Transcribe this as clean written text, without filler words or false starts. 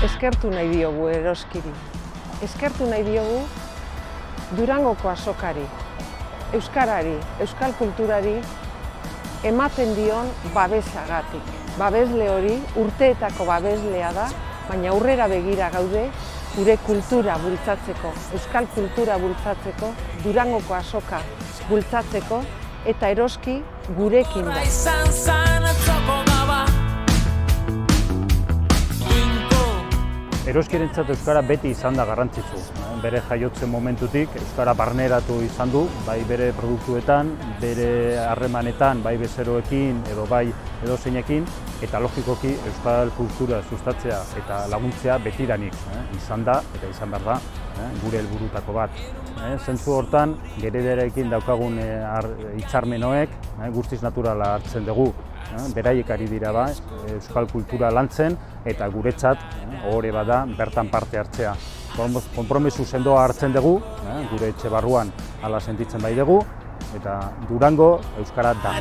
Eskertu nahi diogu Eroskiri. Eskertu nahi diogu Durangoko azokari, euskarari, euskal kulturari ematen dion babesagatik. Babesle hori urteetako babeslea da, baina aurrera begira gaude gure kultura bultzatzeko, euskal kultura bultzatzeko, Durangoko azoka bultzatzeko eta Eroski gurekin da. Eroskirentzat euskara beti izan da garrantzitsu. Bere jaiotze momentutik euskara barneratu izan du, bai bere produktuetan, bere harremanetan, bai bezeroekin edo bai edozeinekin, eta logikoki euskal kultura sustatzea eta laguntzea betidanik izan da eta izan behar da gure helburutako bat. Zentzu hortan, Gerediarekin daukagun hitzarmen hoek guztiz naturala hartzen dugu. Beraiek ari dira euskal kultura lantzen eta guretzat ohore bada bertan parte hartzea. Konpromiso sendoa hartzen dugu, gure etxe barruan hala sentitzen bai dugu, eta Durango euskara da.